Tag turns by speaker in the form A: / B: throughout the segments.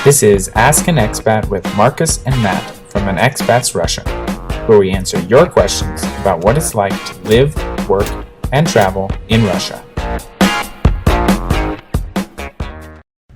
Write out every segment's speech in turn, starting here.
A: This is Ask an Expat with Marcus and Matt from An Expat's Russia, where we answer your questions about what it's like to live, work, and travel in Russia.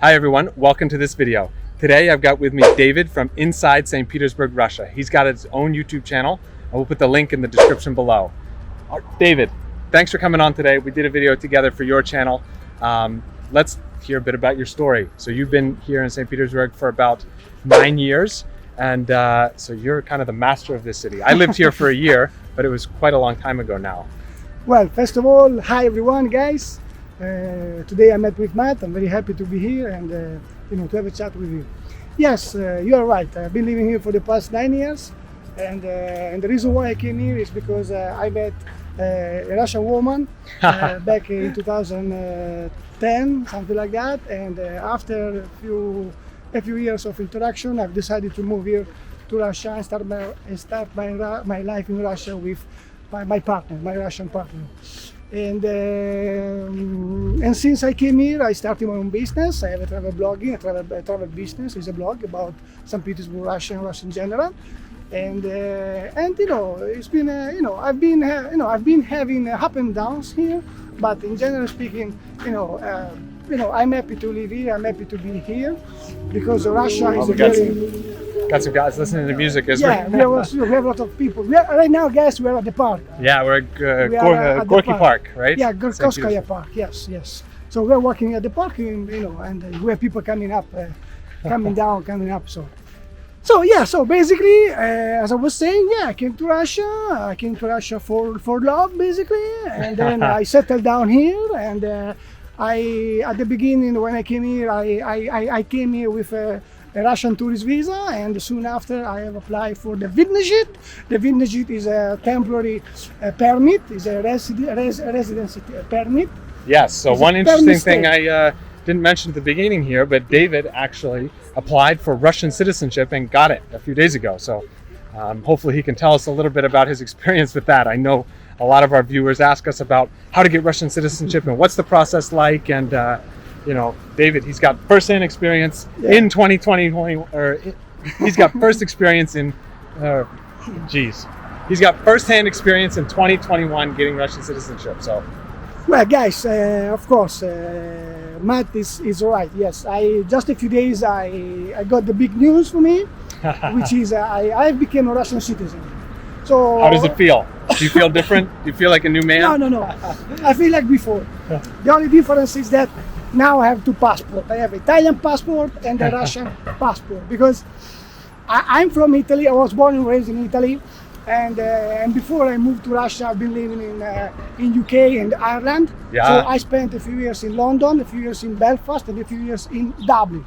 B: Hi everyone, welcome to this video. Today I've got with me David from inside St. Petersburg, Russia. He's got his own YouTube channel, and we'll put the link in the description below. David, thanks for coming on today. We did a video together for your channel. Let's hear a bit about your story. So you've been here in St. Petersburg for about 9 years, and so you're kind of the master of this city. I lived here for a year, but it was quite a long time ago now.
C: Well, first of all, hi everyone, guys. Today I met with Matt. I'm very happy to be here and to have a chat with you. Yes, you are right. I've been living here for the past 9 years, and the reason why I came here is because I met a Russian woman back in 2010, something like that. And after a few years of interaction, I've decided to move here to Russia and start my life in Russia with my partner, my Russian partner. And since I came here, I started my own business. I have a travel blogging, a travel business. It's a blog about St. Petersburg, Russia, and Russia in general. And it's been I've been having up and downs here, but in general speaking, I'm happy to live here. I'm happy to be here because Russia is
B: got some guys listening to music as
C: well. Yeah, we have a lot of people. Right now, guys, we're at the park.
B: Yeah, we're at Gorky Park, right?
C: Yeah, Gorkaya Park. Yes. So we're walking at the park, and we have people coming up, coming down, coming up. So basically, as I was saying, I came to Russia for love, basically, and then I settled down here. And at the beginning, when I came here, I came here with a Russian tourist visa, and soon after I have applied for the Citizenship. The Citizenship is a temporary permit, is a residency permit.
B: Yes, so one interesting thing I didn't mention at the beginning here, but David actually applied for Russian citizenship and got it a few days ago. So hopefully he can tell us a little bit about his experience with that. I know a lot of our viewers ask us about how to get Russian citizenship and what's the process like, and David, he's got first-hand experience in 2020, he's got first experience in, he's got first-hand experience in 2021 getting Russian citizenship. So,
C: well, guys, of course, Matt is right. Yes, just a few days I got the big news for me, which is I became a Russian citizen. So
B: how does it feel? Do you feel different? Do you feel like a new man?
C: No. I feel like before. The only difference is that now I have two passports. I have Italian passport and a Russian passport because I'm from Italy. I was born and raised in Italy, and before I moved to Russia, I've been living in UK and Ireland.
B: Yeah.
C: So I spent a few years in London, a few years in Belfast, and a few years in Dublin.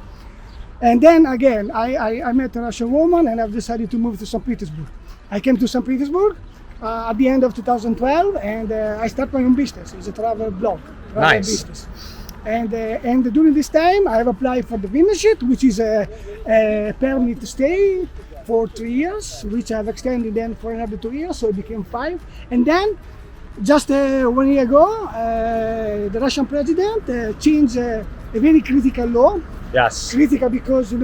C: And then again, I met a Russian woman, and I've decided to move to St. Petersburg. I came to St. Petersburg at the end of 2012, and I started my own business. It's a travel blog, business. And during this time, I have applied for the Citizenship, which is a permit to stay for 3 years, which I've extended then for another 2 years, so it became 5. And then, just 1 year ago, the Russian president changed a very critical law.
B: Yes.
C: Critical because,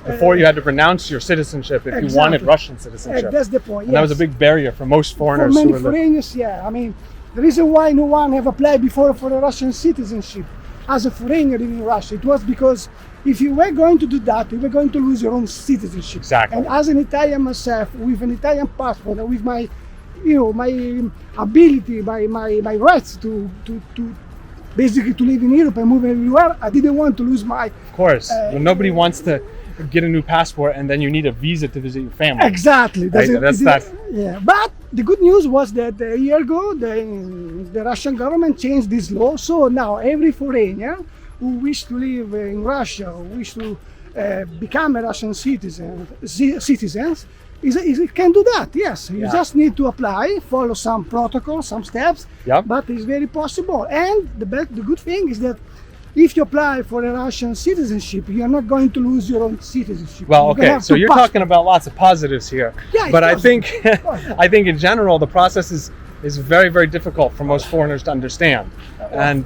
B: before you had to renounce your citizenship if you wanted Russian citizenship.
C: That's the point,
B: And that was a big barrier for most foreigners.
C: For many foreigners, I mean, the reason why no one have applied before for a Russian citizenship as a foreigner in Russia, it was because if you were going to do that, you were going to lose your own citizenship.
B: Exactly.
C: And as an Italian myself, with an Italian passport, and with my, my ability, my rights to basically to live in Europe and move everywhere, I didn't want to lose my.
B: Of course, nobody wants to get a new passport and then you need a visa to visit your family.
C: Exactly.
B: Right?
C: Yeah, but the good news was that a year ago the Russian government changed this law, so now every foreigner who wish to live in Russia, who wish to become a Russian citizens, can do that. Yes, you just need to apply, follow some protocols, some steps.
B: Yep.
C: But it's very possible. And the good thing is that if you apply for a Russian citizenship, you're not going to lose your own citizenship.
B: Well, okay, so you're talking about lots of positives here.
C: Yeah,
B: but I think in general the process is very, very difficult for most foreigners to understand. And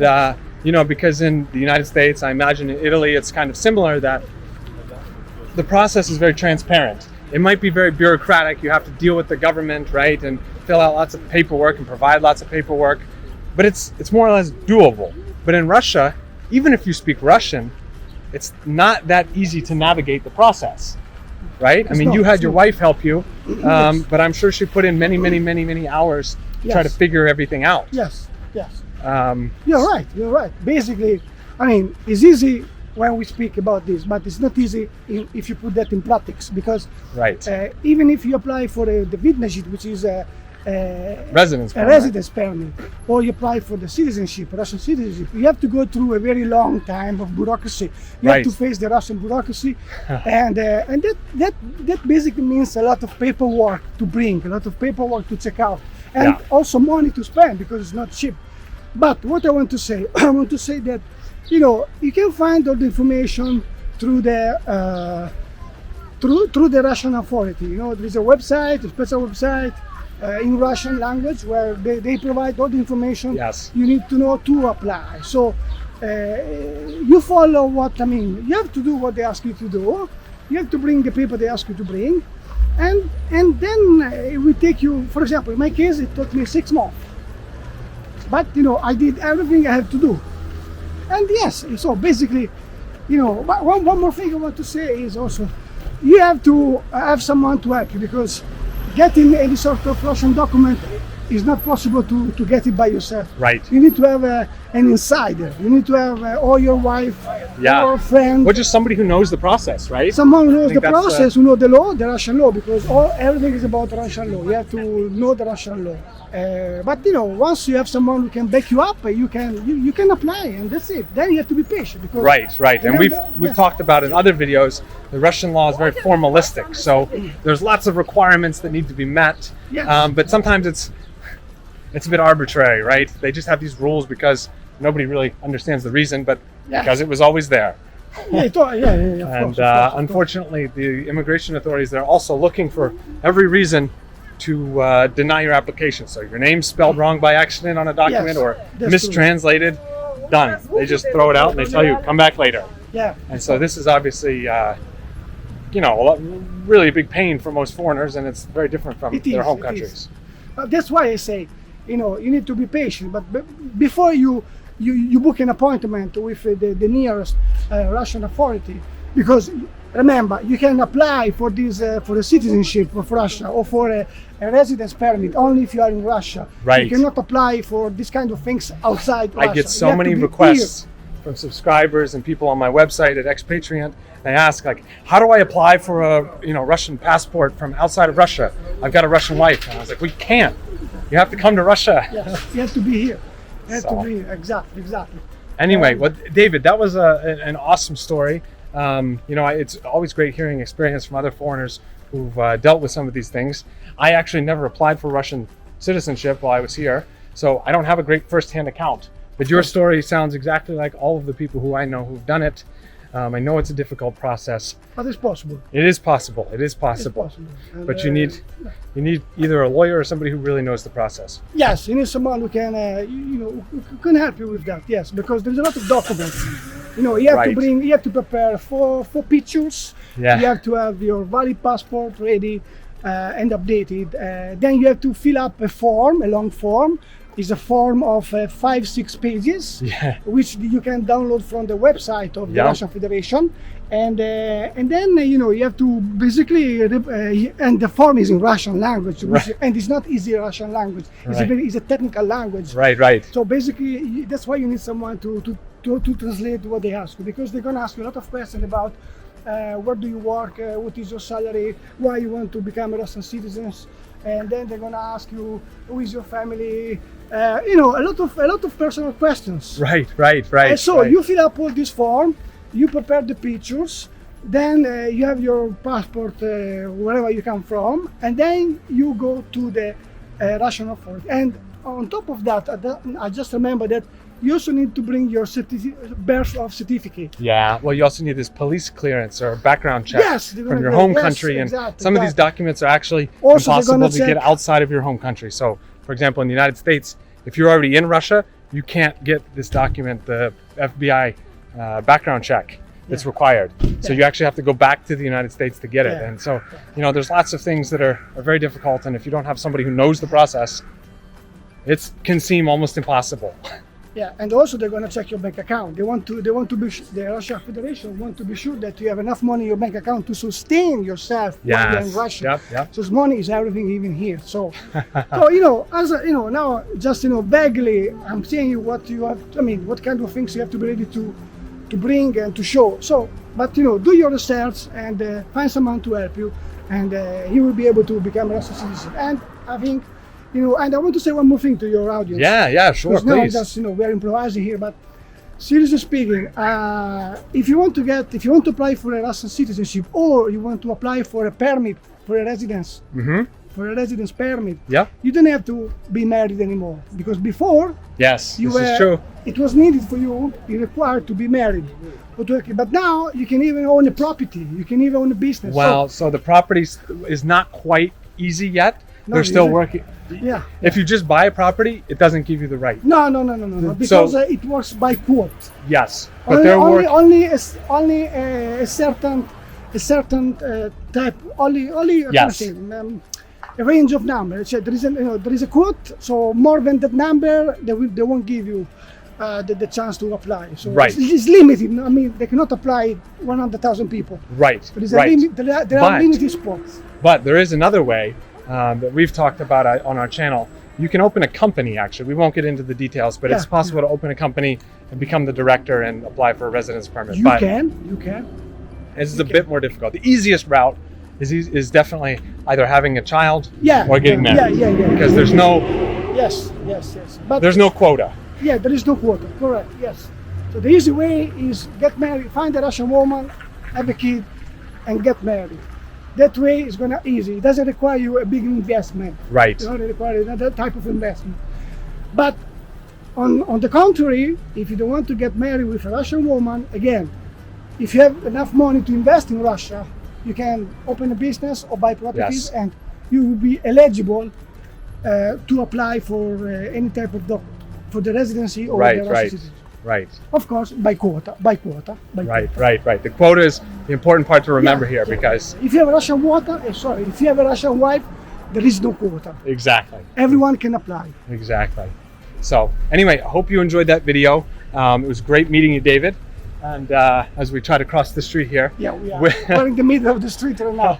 B: because in the United States, I imagine in Italy it's kind of similar, that the process is very transparent. It might be very bureaucratic. You have to deal with the government, right, and fill out lots of paperwork and provide lots of paperwork, but it's more or less doable. But in Russia, even if you speak Russian, it's not that easy to navigate the process, right? You had your wife help you, but I'm sure she put in many hours to try to figure everything out.
C: Yes. You're right. Basically, it's easy when we speak about this, but it's not easy if you put that in practice, because even if you apply for the Vidnashit, which is a residence permit, or you apply for the citizenship, Russian citizenship, you have to go through a very long time of bureaucracy. You have to face the Russian bureaucracy, and that basically means a lot of paperwork to bring, a lot of paperwork to check out, and also money to spend, because it's not cheap. But what I want to say, that you can find all the information through the through the Russian authority. There is a website, a special website in Russian language, where they provide all the information you need to know to apply. So you follow you have to do what they ask you to do. You have to bring the paper they ask you to bring, and then it will take you, for example, in my case, it took me 6 months. But I did everything I have to do. And yes, so basically, but one more thing I want to say is also, you have to have someone to help you, because getting any sort of Russian document is not possible to get it by yourself.
B: Right.
C: You need to have an insider. You need to have or your wife, or a friend.
B: Or just somebody who knows the process, right?
C: Someone who knows the process, who knows the law, the Russian law, because everything is about Russian law. You have to know the Russian law. But once you have someone who can back you up, you can apply, and that's it. Then you have to be patient. Because
B: right. And we've talked about in other videos, the Russian law is very formalistic. So there's lots of requirements that need to be met.
C: Yes.
B: But sometimes it's a bit arbitrary, right? They just have these rules because nobody really understands the reason, but because it was always there.
C: Of
B: And
C: course.
B: unfortunately, the immigration authorities, they're also looking for every reason to deny your application. So your name's spelled wrong by accident on a document, or mistranslated, done. They just throw it out and they tell you, come back later.
C: Yeah.
B: And so this is obviously, really a big pain for most foreigners, and it's very different from their home countries.
C: That's why I say, you need to be patient. But before you book an appointment with the nearest Russian authority, because remember, you can apply for this for the citizenship of Russia, or for a residence permit only if you are in Russia.
B: Right.
C: You cannot apply for this kind of things outside Russia.
B: I get so many requests from subscribers and people on my website at Expat. They ask, how do I apply for a Russian passport from outside of Russia? I've got a Russian wife. And I was like, we can't. You have to come to Russia.
C: Yes, you have to be here. You have to be here. Exactly.
B: Anyway, David, that was an awesome story. It's always great hearing experience from other foreigners who've dealt with some of these things. I actually never applied for Russian citizenship while I was here, so I don't have a great first-hand account. But your story sounds exactly like all of the people who I know who've done it. I know it's a difficult process.
C: But it's possible.
B: It is possible. It's possible.
C: And,
B: but you need either a lawyer or somebody who really knows the process.
C: Yes, you need someone who can who can help you with that. Yes, because there's a lot of documents. You have to prepare four pictures.
B: Yeah.
C: You have to have your valid passport ready and updated. Then you have to fill up a long form. It's a form of 5-6 pages, which you can download from the website of the Russian Federation, and then you have to basically and the form is in Russian language, and it's not easy Russian language. It's a technical language.
B: Right.
C: So basically, that's why you need someone to translate what they ask you, because they're going to ask you a lot of questions about where do you work, what is your salary, why you want to become a Russian citizen, and then they're going to ask you who is your family. A lot of personal questions.
B: Right.
C: And so you fill up all this form, you prepare the pictures, then you have your passport wherever you come from, and then you go to the Russian authority. And on top of that, I just remember that you also need to bring your birth of certificate.
B: Yeah, well, you also need this police clearance or background check from your home country. And some of these documents are actually also impossible to get outside of your home country. So, for example, in the United States, if you're already in Russia, you can't get this document, the FBI background check. It's required. So you actually have to go back to the United States to get it.
C: Yeah.
B: And so, there's lots of things that are very difficult. And if you don't have somebody who knows the process, it can seem almost impossible.
C: Yeah, and also they're going to check your bank account. The Russian Federation want to be sure that you have enough money in your bank account to sustain yourself while you're in Russia.
B: Yep.
C: So money is everything, even here. So, now just vaguely, I'm saying you what you have. I mean, what kind of things you have to be ready to bring and to show. So, but do your research and find someone to help you, and he will be able to become a Russian citizen. And I think. And I want to say one more thing to your audience.
B: Yeah, sure,
C: because now
B: please.
C: just we're improvising here, but seriously speaking, if you want to apply for a Russian citizenship, or you want to apply for a permit for a residence, for a residence permit, you don't have to be married anymore, because before,
B: this is true.
C: It was needed for you, you're required to be married. But now you can even own a property, you can even own a business.
B: Well, so the property is not quite easy yet. They're still working.
C: Yeah.
B: If you just buy a property, it doesn't give you the right.
C: No. Because it works by quote.
B: Yes, but they're working.
C: Only a certain type. Only a range of numbers. There is a quote. So more than that number, they won't give you the chance to apply. So it's limited. I mean, they cannot apply 100,000 people.
B: Right.
C: There is a limit. There are limited spots.
B: But there is another way. That we've talked about on our channel. You can open a company, actually. We won't get into the details, but it's possible to open a company and become the director and apply for a residence permit.
C: You can.
B: It's a bit more difficult. The easiest route is definitely either having a child or getting married.
C: Yeah.
B: Because there's no...
C: Yes. But
B: there's no quota.
C: Yeah, there is no quota, correct, yes. So the easy way is get married, find a Russian woman, have a kid, and get married. That way is gonna easy. It doesn't require you a big investment.
B: Right.
C: It only requires another type of investment. But on the contrary, if you don't want to get married with a Russian woman, again, if you have enough money to invest in Russia, you can open a business or buy properties, and you will be eligible to apply for any type of for the residency or the Russian citizenship.
B: Right.
C: Of course, by quota.
B: Right. The quota is the important part to remember here, because
C: if you have a Russian if you have a Russian wife, there is no quota.
B: Exactly.
C: Everyone can apply.
B: Exactly. So anyway, I hope you enjoyed that video. It was great meeting you, David. And as we try to cross the street here.
C: Yeah, we are. We're in the middle of the street right now.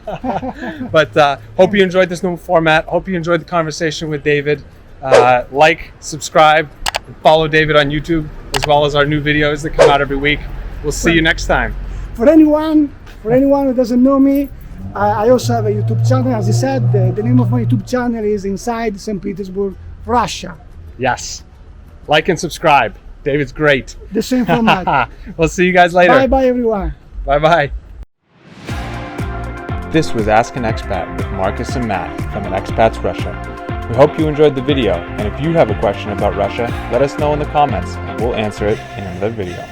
B: But hope you enjoyed this new format. Hope you enjoyed the conversation with David. Like, subscribe, and follow David on YouTube, as well as our new videos that come out every week. We'll see you next time.
C: For anyone who doesn't know me, I also have a YouTube channel. As I said, the name of my YouTube channel is Inside St. Petersburg, Russia.
B: Yes. Like and subscribe. David's great.
C: The same format.
B: We'll see you guys later.
C: Bye, everyone.
B: Bye. This was Ask an Expat with Marcus and Matt from an Expat's Russia. We hope you enjoyed the video, and if you have a question about Russia, let us know in the comments and we'll answer it in another video.